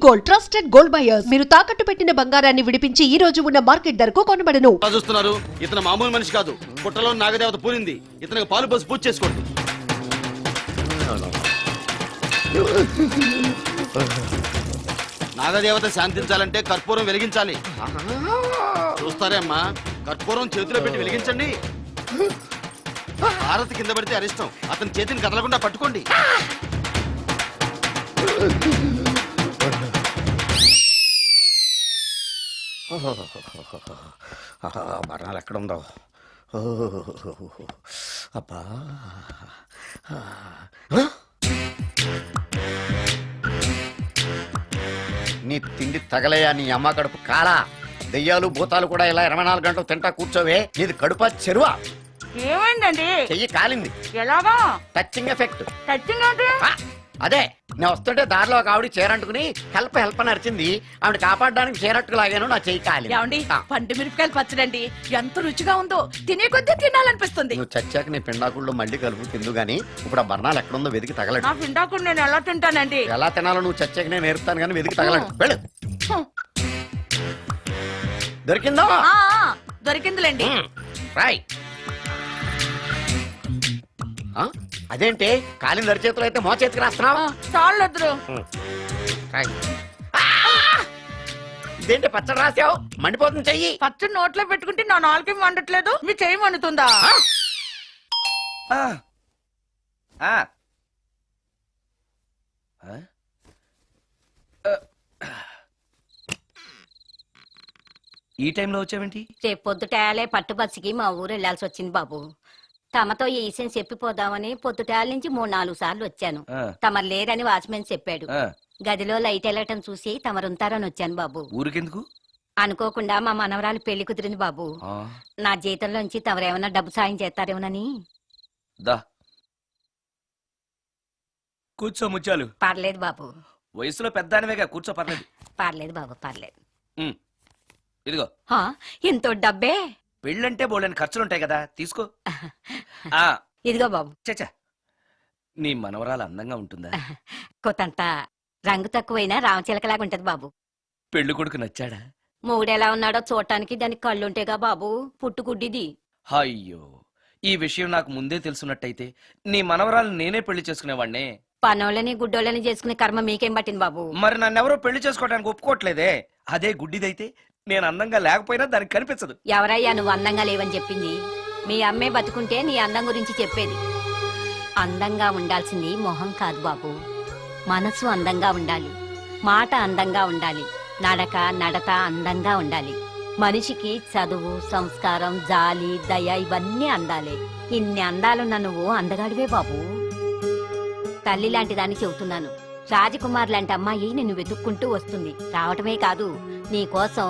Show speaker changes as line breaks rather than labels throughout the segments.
Gold, trusted gold buyers. మీరు తాకట్టు పెట్టిన బంగారాన్ని విడిపించి ఈ రోజు ఉన్న మార్కెట్ ధరకు కొనబడను.
చూస్తున్నారు, ఇతను మామూలు మనిషి కాదు. పుట్టలో నాగదేవత పూరింది. ఇతనికి పాలు పోసి పూజ చేసుకోండి. నాగదేవత శాంతించాలంటే కర్పూరం వెలిగించాలి. చూస్తారే అమ్మా, కర్పూరం చేతిలో పెట్టి వెలిగించండి. భారత్ కింద పడితే అరిష్టం. అతని చేతిని కదలకుండా పట్టుకోండి.
మరణాలు ఎక్కడుందో అబ్బా. నీ తిండి తగలయా నీ అమ్మ కడుపు కాలా. దెయ్యాలు భూతాలు కూడా ఇలా 24 గంటలు తింటా కూర్చోవే. నీది కడుపా చెరువా?
ఏమైందండి?
చెయ్యి కాలింది.
ఎలాగా?
Touching effect.
టచింగ్ అంటే?
అదే, నేను వస్తుంటే దారిలో ఒక ఆవిడ చీరంటుకుని హెల్ప్ అని అరిచింది. ఆవిడ కాపాడడానికి చీరట్టుకు లాగాను, నా చెయ్యి కాలి.
పండు మిరపకాయలు పచ్చడండి, ఎంత రుచిగా ఉందో. తినే కొద్దీ తినాలనిపిస్తుంది.
నువ్వు చచ్చాక నీ పిండాకుళ్ళు మళ్ళీ కలుపు తిందు గానీ ఇప్పుడు ఆ బర్ణాలు ఎక్కడుందో వెతికి తగలడు.
నా పిండాకుడు నేను ఎలా తింటానండి?
ఎలా తినాలో నువ్వు చచ్చాక నేను నేర్పుతాను కానీ వెతికి తగలడు. వెళ్ళు. దొరికిందో?
దొరికిందిలేండి.
రాయ్. అదేంటి కాలిన దరిచేతులు అయితే మో చేతికి రాస్తున్నావు?
చాలొద్దు.
ఇదేంటి పచ్చడి రాసావు? మండిపోతుంది చెయ్యి.
పచ్చడి నోట్లో పెట్టుకుంటే నా నాలుగేం వండట్లేదు, మీ చెయ్యి వండుతుందా?
ఈ టైంలో వచ్చావేంటి?
రేపు పొద్దుటాలే పట్టుబస్సుకి మా ఊరు వెళ్లాల్సి వచ్చింది బాబు. తమతో ఈ విషయం చెప్పిపోదామని పొద్దుటాల నుంచి 3-4 సార్లు వచ్చాను. తమరు లేరని వాచ్మెన్ చెప్పాడు. గదిలో లైట్ వెళ్ళటం చూసి తమరుంటారని వచ్చాను బాబు.
ఊరికెందుకు?
అనుకోకుండా మా మనవరాలు పెళ్లి కుదిరింది బాబు. నా జీతంలోంచి తమరేమన్నా డబ్బు సాయం చేస్తారేమోనని.
దా కూర్చో ముచ్చాలు.
పర్లేదు బాబు.
వయసులో పెద్దానివేగా, కూర్చో. పర్లేదు.
పర్లేదు బాబు, పర్లేదు.
ఇదిగో
ఇంతో డబ్బే.
పెళ్ళంటే బోళ్ళని ఖర్చులుంటాయి కదా, తీసుకో.
ఇదిగో బాబు.
చచ్చా, నీ మనవరాలు అందంగా ఉంటుందా?
కొత్తంత రంగు తక్కువైనా రామచిలకలాగా ఉంటది బాబు.
పెళ్లి కొడుకు నచ్చాడా?
మూడెలా ఉన్నాడో చూడటానికి దానికి కళ్ళుంటేగా బాబు, పుట్టుకుడ్డిది.
అయ్యో, ఈ విషయం నాకు ముందే తెలుసున్నట్టయితే నీ మనవరాలు నేనే పెళ్లి చేసుకునేవాడినే.
పనోళ్ళని గుడ్డోళ్ళని చేసుకునే కర్మ మీకేం పట్టింది బాబు?
మరి నన్నెవరో పెళ్లి చేసుకోవడానికి ఒప్పుకోవట్లేదే. అదే గుడ్డిదైతే నేను అందంగా లేకపోయినా దానికి కనిపించదు.
ఎవరయ్యా నువ్వు అందంగా లేవని చెప్పింది? మీ అమ్మే బతుకుంటే నీ అందం గురించి చెప్పేది. అందంగా ఉండాల్సింది మొహం కాదు బాబు, మనసు అందంగా ఉండాలి, మాట అందంగా ఉండాలి, నడత అందంగా ఉండాలి. మనిషికి చదువు, సంస్కారం, జాలి, దయ ఇవన్నీ అందాలే. ఇన్ని అందాలున్న నువ్వు అందగాడివే బాబు. తల్లి లాంటి దాన్ని చెబుతున్నాను. రాజకుమార్ లాంటి అమ్మాయి నిన్ను వెతుక్కుంటూ వస్తుంది. రావటమే కాదు, నీ కోసం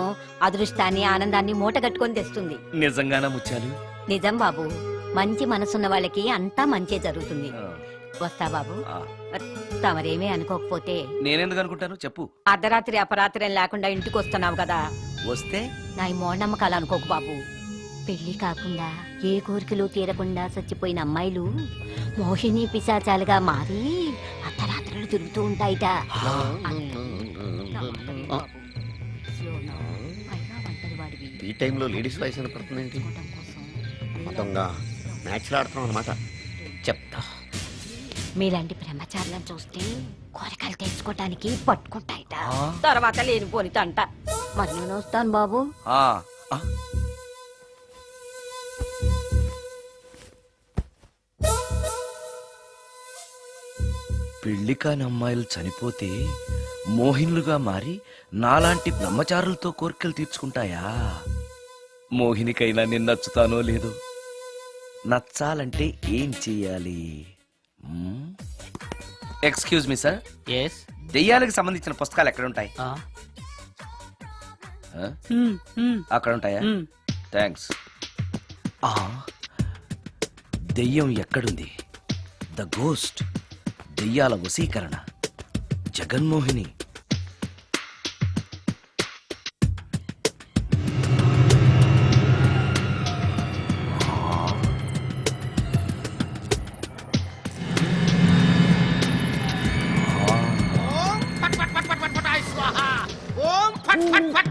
అదృష్టాన్ని, ఆనందాన్ని మూటగట్టుకొని తెస్తుంది.
నిజంగానా ముత్యాలు?
నిజం బాబు. మంచి మనసున్న వాళ్ళకి అంతా మంచే జరుగుతుంది. వస్తా బాబు. తమరేమీ అనుకోకపోతే.
నేనెందుకు అనుకుంటాను చెప్పు.
అర్ధరాత్రి అపరాత్రి లేకుండా ఇంటికి వస్తున్నావు కదా,
వస్తే
నా ఈ మూఢనమ్మకాలు అనుకోకు బాబు. పెళ్లి కాకుండా ఏ కోరికలు తీరకుండా చచ్చిపోయిన అమ్మాయిలు మోహిని పిశాచాలుగా మారి అర్ధరాత్రులు తిరుగుతూ ఉంటాయిట.
ఈ టైంలో లేడీస్ వాయిస్ వినపడుతుంది ఏంటి? మొత్తంగా మ్యాచ్లు ఆడుతున్నాం అనమాట. చెప్తా.
మీలాంటి బ్రహ్మచారులను చూస్తే కోరికలు తెచ్చుకోవటానికి పట్టుకుంటాయిట. తర్వాత లేనిపోనిత అంట. మరి నేను వస్తాను బాబు.
పెళ్లి కాని అమ్మాయిలు చనిపోతే మోహినులుగా మారి నాలాంటి బ్రహ్మచారులతో కోరికలు తీర్చుకుంటాయా? మోహినికైనా నేను నచ్చుతానో లేదో. నచ్చాలంటే ఏం చెయ్యాలి? Excuse me sir. దెయ్యాలకు సంబంధించిన పుస్తకాలు ఎక్కడుంటాయి? అక్కడ ఉంటాయా? థ్యాంక్స్. దెయ్యం ఎక్కడుంది? ద గోస్ట్, దెయ్యాల వశీకరణ, జగన్మోహిని.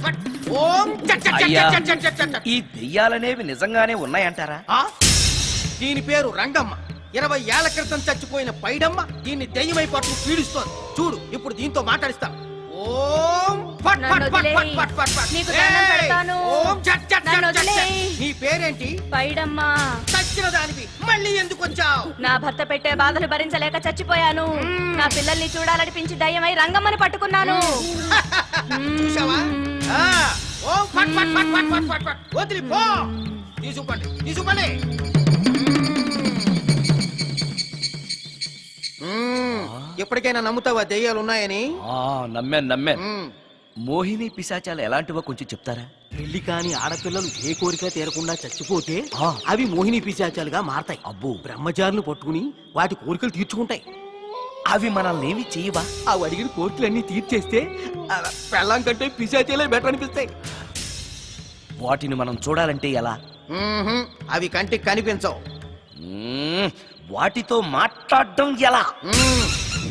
ఫట్ ఓం చట్ చట్
అయ్యా.
చట్ చట్ చట్ చట్ చట్.
ఈ దెయ్యాలనేవి నిజంగానే ఉన్నాయంటారా?
ఆ? దీని పేరు రంగమ్మ. 20 ఏళ్ల క్రితం చచ్చిపోయిన పైడమ్మ దీన్ని దెయ్యమై పట్టు పీడిస్తోంది. చూడు ఇప్పుడు దీంతో మాట్లాడిస్తా. ఓం ఫట్ ఫట్
నన్ను
ఫట్ ఫట్
వదిలేయ్.
ఫట్ ఫట్ ఫట్.
నీకు దండం
ఏయ్!
పెడతాను.
ఓం చట్ చట్
నన్ను
చట్ చట్ చట్.
వదిలేయ్.
నీ పేరేంటి?
పైడమ్మా,
చచ్చిన దానివి మళ్ళీ ఎందుకు వచ్చావు?
నా భర్త పెట్టే బాధలు భరించలేక చచ్చిపోయాను. నా పిల్లల్ని చూడాలనిపించి దయ్యమై రంగమ్మని పట్టుకున్నాను.
చూసావా? ఆ, ఓం ఫట్ ఫట్ ఫట్ ఫట్ ఫట్ ఫట్ ఫట్. వదిలి పో. తీసుకోండి తీసుకోండి. ఎప్పటికైనా నమ్ముతావా దెయ్యాలు ఉన్నాయని?
నమ్మాను.
మ్మ్.
మోహిని పిశాచాలు ఎలాంటివో కొంచెం చెప్తారా?
పెళ్లి కాని ఆడపిల్లలు ఏ కోరిక తీరకుండా చచ్చిపోతే
ఆ.
అవి మోహిని పిశాచాలుగా మారతాయి.
అబ్బో.
బ్రహ్మచారులు పట్టుకుని వాటి కోరికలు తీర్చుకుంటాయి.
అవి మనల్ని ఏమి చేయవా?
అవి అడిగిన కోరికలన్నీ తీర్చేస్తే పెళ్ళం కంటే పిశాచాలే బెటర్ అనిపిస్తాయి.
వాటిని మనం చూడాలంటే ఎలా?
అవి కంటికి కనిపించవు.
మ్మ్, వాటితో మాట్లాడడం ఎలా?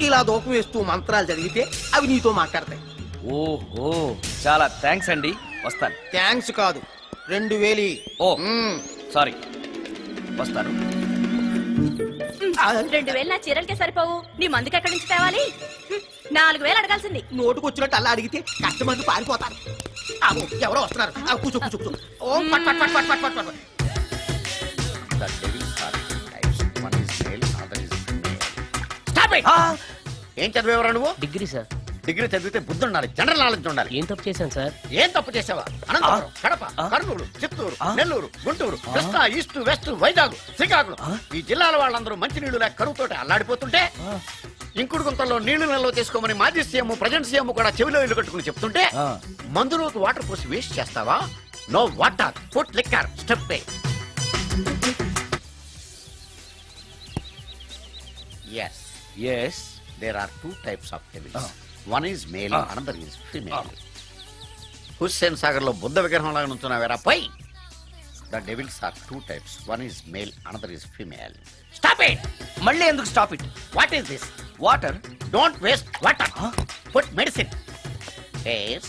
ఇలా దూపం వేస్తూ మంత్రాలు చదివితే అవి నీతో మాట్లాడతాయి.
ఓహో, చాలా థ్యాంక్స్ అండి, వస్తాను.
థ్యాంక్స్ కాదు, 2000.
ఓ సారీ, వస్తాను.
2000 నా చీరలకే సరిపోవు. నీ మందుకి ఎక్కడి నుంచి తేవాలి? 4000 అడగాల్సింది.
నోటుకు వచ్చినట్టు అలా అడిగితే కష్టమంది పారిపోతారు. ఆగు, ఎవరో వస్తున్నారు. కూర్చో కూర్చో కూర్చో. ఓం పట్ పట్ పట్ పట్ పట్ పట్ పట్.
The devils are two types. One is male, other is female.
Stop it!
ఏం చదివేవరా నువ్వు?
Degree sir.
డిగ్రీ చదివితే బుద్ధి ఉండాలి, జనరల్ నాలెడ్జ్ ఉండాలి.
ఏం తప్పు చేశాను సార్?
ఏం తప్పు చేసావా? అనంతపురం, కడప, కర్నూలు, చిత్తూరు, నెల్లూరు, గుంటూరు, కృష్ణా, ఈస్ట్, వెస్ట్, వైజాగ్, శ్రీకాకుళం ఈ జిల్లాల వాళ్ళందరూ మంచినీళ్లు లేక కరువుతోటి అల్లాడిపోతుంటే ఇంకుడు గుంతల్లో నీళ్లు నిల్వ చేసుకోమని మాజీ సీఎం ప్రజెంట్ సీఎం కూడా చెవిలో ఇల్లు కట్టుకుని చెప్తుంటే మందులోకి వాటర్ పోసి వేస్ట్ చేస్తావా? No water, food liquor, step పే. Yes,
yes.
there are two types of devils. One is male, another is female. Hussain Sagar లో బుద్ధ విగ్రహం లాగా నుంచున్నావేరా పై. The devils are two types. One is male, another is female. Stop it!
మళ్ళీ ఎందుకు stop it?
What is this?
Water.
Don't waste water. Put medicine. Yes.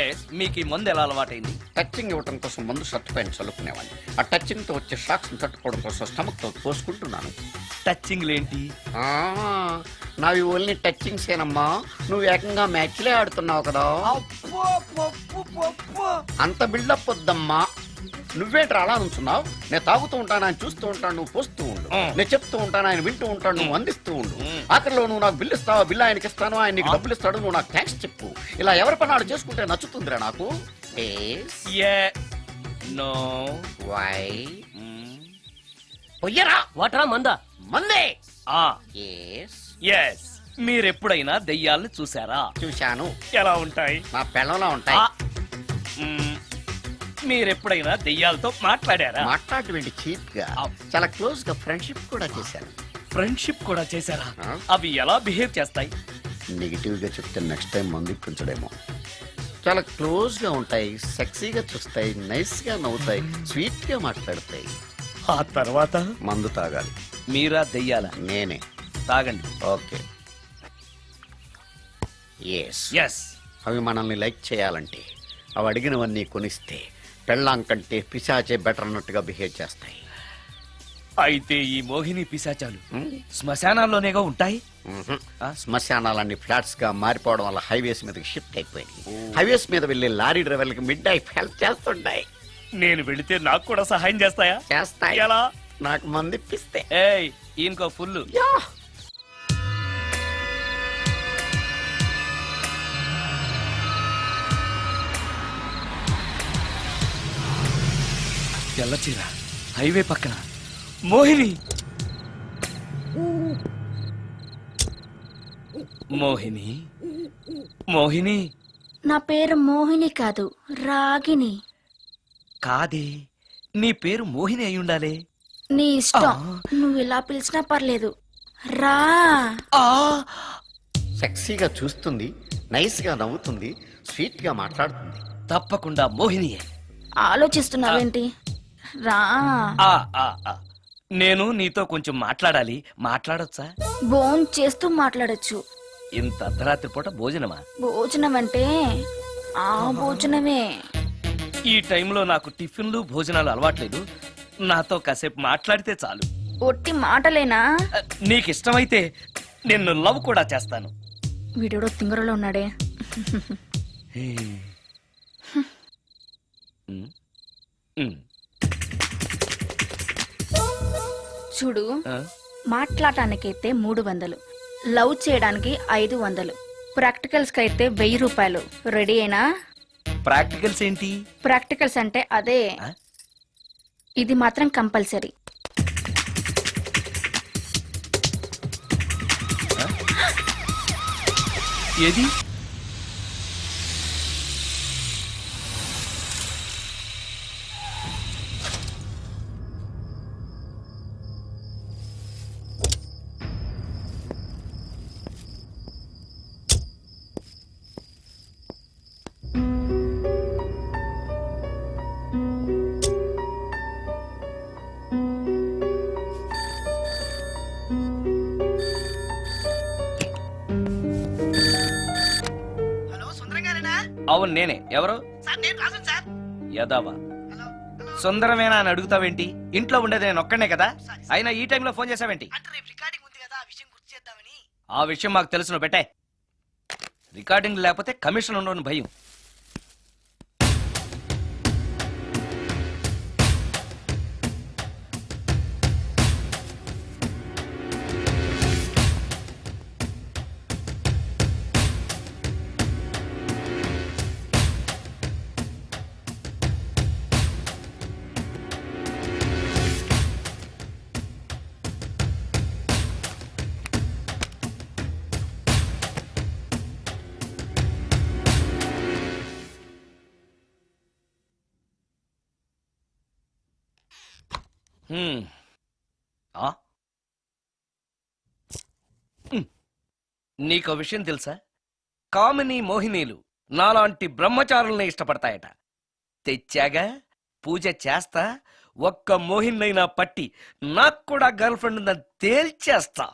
Yes, మీకు ఈ మందు ఎలా అలవాటైంది?
టచింగ్ ఇవ్వటం కోసం ముందు షర్ట్ పైన చల్లుకునేవాడిని. ఆ టచింగ్ తో వచ్చే షాక్స్ తట్టుకోవడం కోసం స్టమక్ తో పోసుకుంటున్నాను.
టచింగ్ లేంటి?
నావి ఓన్లీ టచింగ్స్ ఏనమ్మా. నువ్వు ఏకంగా మ్యాచ్లే ఆడుతున్నావు కదా. అంత బిల్డప్ వద్దమ్మా. నువ్వేంట్రా అలా నుంచున్నావు? నేను తాగుతూ ఉంటాను, ఆయన చూస్తూ ఉంటాను, నువ్వు పోస్తూ ఉండు. నేను చెప్తూ ఉంటాను, ఆయన వింటూ ఉంటాడు, నువ్వు అందిస్తూ ఉండు. ఆఖరిలో నువ్వు నాకు బిల్లు ఇస్తావా, బిల్లు ఆయనకి ఇస్తాను, ఆయన నీకు డబ్బులు ఇస్తాడు, నువ్వు నాకు థ్యాంక్స్ చెప్పు. ఇలా ఎవరి పనాడు చేసుకుంటే నచ్చుతుందిరా నాకు.
నో.
వై పొయ్యరా
వాటరా మందా?
మందే.
ఆ
ఎస్,
ఎస్, మీరెప్పుడైనా దెయ్యాలను చూసారా?
చూశాను.
ఎలా ఉంటాయి?
నా పెళ్ళంలా ఉంటాయి.
మీరెప్పుడైనా దెయ్యాలతో మాట్లాడారా?
మాట్లాడేటువంటి చీప్ గా చాలా క్లోజ్ గా ఫ్రెండ్షిప్ కూడా చేశాను.
ఫ్రెండ్షిప్ కూడా చేశారా?
ఆ?
అవి ఎలా బిహేవ్ చేస్తాయి?
నెగిటివ్ గా చెప్తే నెక్స్ట్ టైం మందు ఇప్పించడేమో. చాలా క్లోజ్ గా ఉంటాయి, సెక్సీగా చూస్తాయి, నైస్ గా నవ్వుతాయి, స్వీట్ గా మాట్లాడతాయి.
ఆ తర్వాత
మందు తాగాలి.
మీరా దెయ్యాల?
నేనే.
తాగండి.
ఓకే. ఎస్.
ఎస్.
అవి మనల్ని లైక్ చేయాలంటే అవి అడిగినవన్నీ కొనిస్తే పెళ్ళాం కంటే పిశాచే బెటర్ అన్నట్టుగా బిహేవ్ చేస్తాయి.
అయితే ఈ మోహిని పిశాచాలు శ్మశానాల్లోనేగా ఉంటాయి?
శ్మశానాలన్నీ ఫ్లాట్స్ గా మారిపోవడం వల్ల హైవేస్ మీదకి షిఫ్ట్ అయిపోయింది. హైవేస్ మీద వెళ్లే లారీ డ్రైవర్లకి మిడ్ నైట్ హెల్ప్ చేస్తుంటాయి.
నేను వెళితే నాకు కూడా సహాయం చేస్తాయా?
చేస్తాయి.
ఎలా?
నాకు మంది ఇప్పిస్తే.
ఏయ్, ఈయనకో ఫుల్. తెల్లచీర, హైవే పక్కన మోహిని. మోహిని, మోహిని.
నా పేరు మోహిని కాదు, రాగిని.
కాదే, నీ పేరు మోహిని అయి ఉండాలే.
నీ ఇష్టం, నువ్వు ఇలా పిలిచినా పర్లేదు. రా.
సెక్సీగా చూస్తుంది, నైస్ గా నవ్వుతుంది, స్వీట్ గా మాట్లాడుతుంది.
తప్పకుండా మోహినియే.
ఆలోచిస్తున్నావేంటి? రా.
నేను నీతో కొంచెం మాట్లాడాలి. మాట్లాడొచ్చా?
భోజనం చేస్తూ మాట్లాడొచ్చు.
ఇంత అర్ధరాత్రి పూట భోజనమా?
భోజనం అంటే ఆ భోజనమే.
ఈ టైంలో నాకు టిఫిన్లు భోజనాలు అలవాట్లేదు. నాతో కాసేపు మాట్లాడితే చాలు.
ఒట్టి మాటలేనా?
నీకు ఇష్టమైతే నిన్ను లవ్ కూడా చేస్తాను.
వీడెవడో తింగరలో ఉన్నాడే.
ఉమ్, ఉమ్,
చూడు,
ఆ?
మాట్లాడటానికైతే 300, లవ్ చేయడానికి 500, ప్రాక్టికల్స్ కి అయితే 1000 రూపాయలు. రెడీ అయినా?
ప్రాక్టికల్స్ ఏంటి?
ప్రాక్టికల్స్ అంటే అదే.
ఆ?
ఇది మాత్రం కంపల్సరీ.
ఏది? అవును నేనే. ఎవరు? యదావా సుందరమేనా అని అడుగుతావేంటి? ఇంట్లో ఉండేది నేను ఒక్కనే కదా. అయినా ఈ టైంలో ఫోన్ చేసావేంటి? ఆ విషయం మాకు తెలుసు, నువ్వు పెట్టే. రికార్డింగ్ లేకపోతే కమిషన్ ఉండని భయం. ఆ? నీకో విషయం తెలుసా? కామిని మోహినీలు నాలాంటి బ్రహ్మచారుల్ని ఇష్టపడతాయట. తెచ్చాగా, పూజ చేస్తా, ఒక్క మోహిన్నైనా పట్టి నాకు కూడా గర్ల్ ఫ్రెండ్ ఉందని తేల్చేస్తా.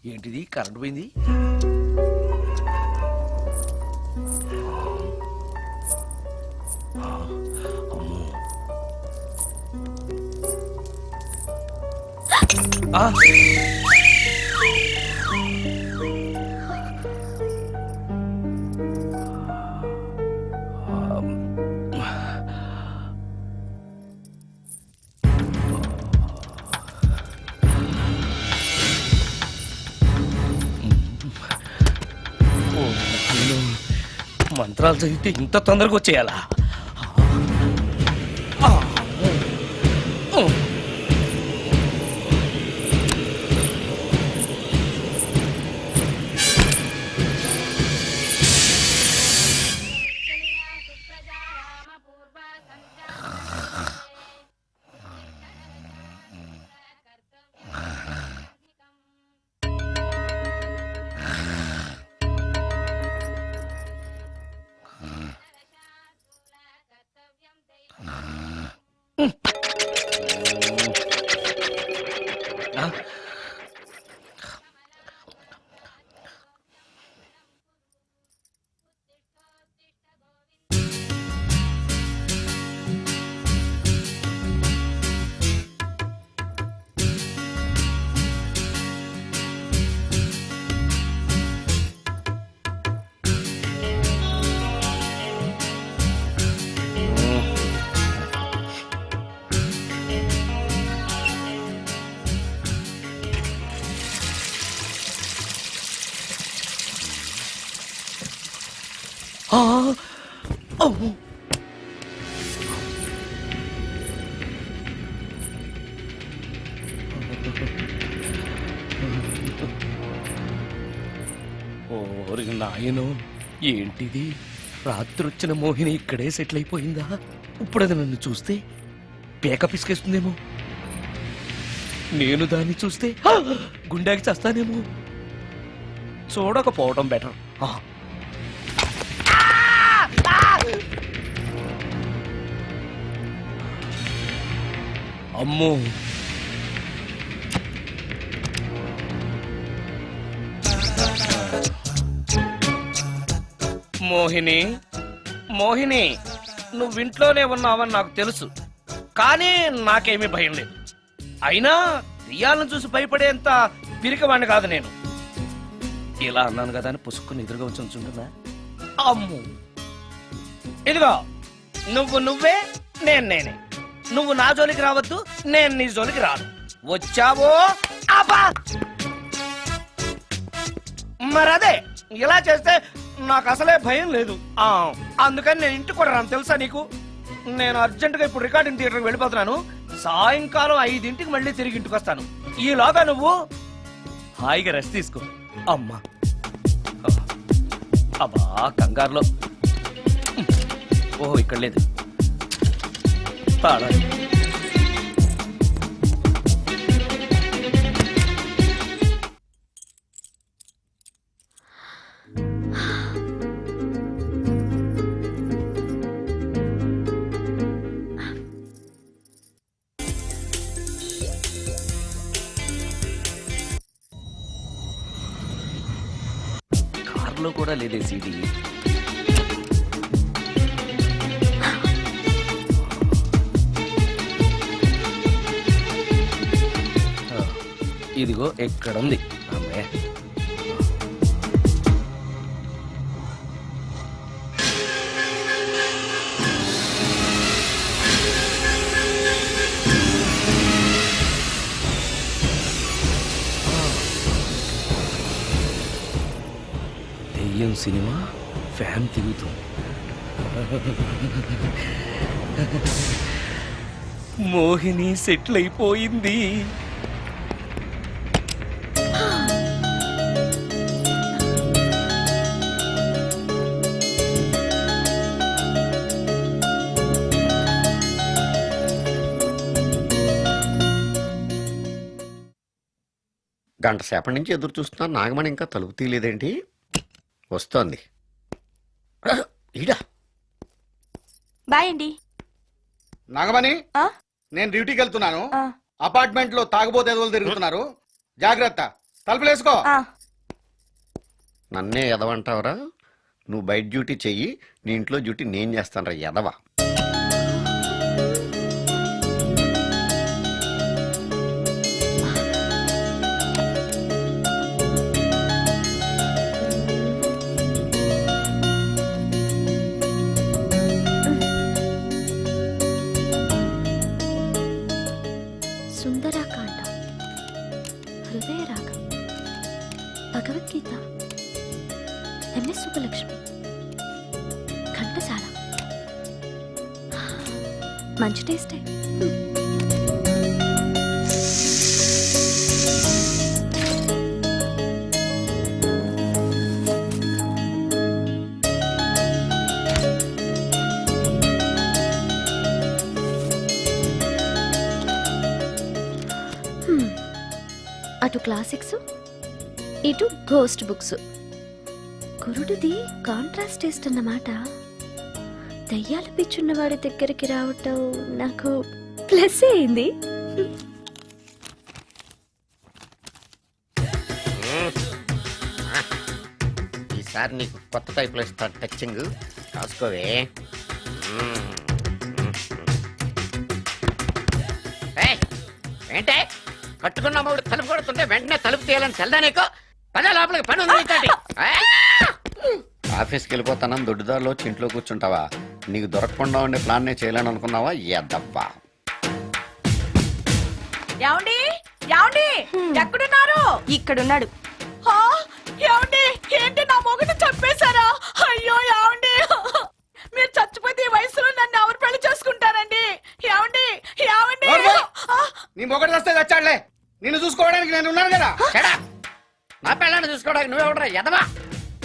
ఏంటిది? కరెంట్ పోయింది. మంత్రాలు చదివితే ఇంత తొందరగా వచ్చేయాలా? ఓరి నాయనో, ఏంటిది? రాత్రొచ్చిన మోహిని ఇక్కడే సెటిల్ అయిపోయిందా? ఇప్పుడు అది నన్ను చూస్తే పేక పిసికేస్తుందేమో. నేను దాన్ని చూస్తే గుండెకి చస్తానేమో. చూడకపోవడం బెటర్. అమ్మో, మోహిని, మోహిని, నువ్వింట్లోనే ఉన్నావని నాకు తెలుసు, కానీ నాకేమీ భయం లేదు. అయినా దెయ్యాలను చూసి భయపడేంత పిరికవాణ్ణి కాదు నేను. ఇలా అన్నాను కదా అని పుసుక్కుని ఎదురుగా వచ్చి ఉంచుంటున్నా. అమ్ము, ఇదిగో నువ్వు నువ్వే, నేను నేనే. నువ్వు నా జోలికి రావద్దు, నేను నీ జోలికి రాను. వచ్చావో అబ్బా! మరదే ఇలా చేస్తే నాకు అసలే భయం లేదు. అందుకని నేను ఇంటికి కూడా రాను, తెలుసా నీకు? నేను అర్జెంటుగా ఇప్పుడు రికార్డింగ్ థియేటర్కి వెళ్ళిపోతున్నాను. సాయంకాలం 5ంటికి మళ్ళీ తిరిగి ఇంటికి వస్తాను. ఈలోగా నువ్వు హాయిగా రెస్ట్ తీసుకో. అమ్మా, అబ్బా కంగారులో. ఓహో, ఇక్కడ లేదు. తాళాలు. కార్లో కూడా లేదే సీడీ. ఇదిగో ఎక్కడుంది. అమ్మే, దెయ్యం సినిమా ఫ్యాన్ తిరుగుతుంది. మోహిని సెటిల్ అయిపోయింది.
గంట సేపటి నుంచి ఎదురు చూస్తున్నా, నాగమణి ఇంకా తలుపు తీయలేదేంటి? వస్తోంది. ఈడా
బాయ్ అండి.
నాగమణి,
ఆ?
నేను డ్యూటీకి వెళ్తున్నాను.
ఆ.
అపార్ట్మెంట్ లో తాగుబోతు ఎదవలు తిరుగుతున్నారు, జాగ్రత్త. తలుపులేసుకో.
నన్నే ఎదవంటావరా? నువ్వు బయట డ్యూటీ చెయ్యి, నీ ఇంట్లో డ్యూటీ నేను చేస్తాను రా ఎదవ.
సుందరాకాండ, హృదయరాగం, భగవద్గీత, ఎంఎస్ సుబ్బలక్ష్మి, ఘంటసాల. మంచి టేస్టే. అటు క్లాసిక్స్, ఇటు గోస్ట్ బుక్స్. కురుడిది కాంట్రాస్ట్ టేస్ట్ అన్నమాట. దయ్యాలు పిచ్చున్న వాడి దగ్గరికి రావటం నాకు ప్లస్ అయింది.
ఈసారి నీకు కొత్త టైప్లో ఇస్తాను టచ్చింగ్, రాసుకోవే. ఏంటే కట్టుకున్న మూడు తలుపు కొడుతుంటే వెంటనే తలుపు తీయాలని తెల్దా నీకు? పద లోపలికి, పని ఉంది నీతోటి. ఆఫీస్కి వెళ్ళిపోతానని దొడ్డుదారిలో ఇంట్లో కూర్చుంటావా? నీకు దొరకకుండా ఉండే ప్లాన్ నే చేయాలని అనుకున్నావా? ఎద్దబ్బా.
ఏమండి, ఏమండి, ఎక్కడున్నారు? ఇక్కడున్నాడు. ఏమండి, ఏంటి నా మొగుడు చంపేశారా? అయ్యో ఏమండి, మీరు చచ్చిపోతే ఈ వయసులో నన్ను ఎవరు పెళ్లి చేసుకుంటారండి? ఏమండి, ఏమండి.
నీ మొగడు వస్తే చచ్చాడులే, నిన్ను చూసుకోవడానికి నేను ఉన్నాను కదా.
నా పిల్లని చూసుకోవడానికి నువ్వెవడరా ఎదవా?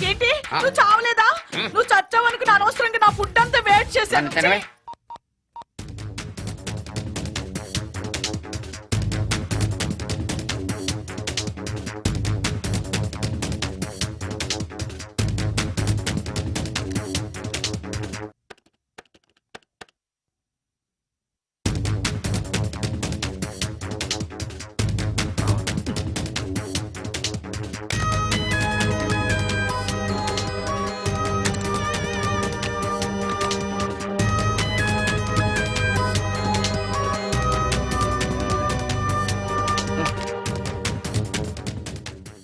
ఏంటి, నువ్వు చావలేదా? నువ్వు చచ్చావనుకుని అనవసరంగా నా ఫుడ్ అంతా వేస్ట్ చేశాను.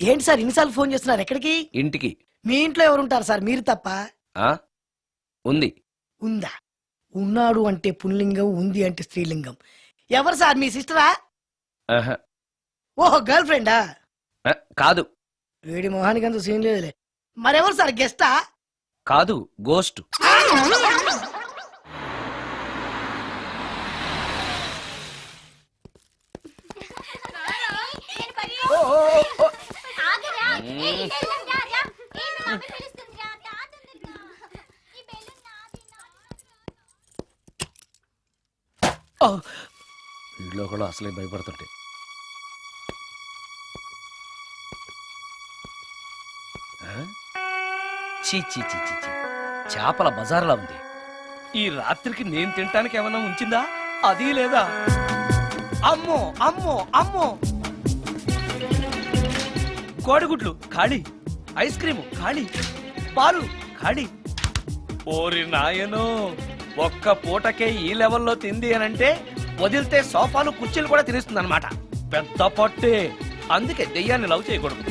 ఏంటి సార్ ఇన్నిసార్లు ఫోన్ చేస్తున్నారు? ఎక్కడికి?
ఇంటికి.
మీ ఇంట్లో ఎవరుంటారు సార్, మీరు తప్ప?
ఆ ఉంది.
ఉందా? ఉన్నాడు అంటే పుల్లింగం, ఉంది అంటే స్త్రీలింగం. ఎవరు సార్, మీ సిస్టరా?
ఆహా.
ఓహో, గర్ల్ ఫ్రెండా?
కాదు.
వేడి మొహానికి అంత సీన్ లేదులే. మరెవరు సార్, గెస్టా?
కాదు, గోస్ట్. వీళ్ళు కూడా అసలే భయపడుతుంటే. చీ చీ చీ చీ చీ. చేపల బజార్లా ఉంది. ఈ రాత్రికి నేను తినటానికి ఏమన్నా ఉంచిందా? అది లేదా? అమ్మో అమ్మో అమ్మో! కోడిగుడ్లు ఖాళీ, ఐస్ క్రీము ఖాళీ, పాలు ఖాళీ. ఓరి నాయనో, ఒక్క పూటకే ఈ లెవెల్లో తింది అనంటే వదిలితే సోఫాలు కుర్చీలు కూడా తినేస్తుంది అనమాట. పెద్ద పట్టే. అందుకే దెయ్యాన్ని లవ్ చేయకూడదు.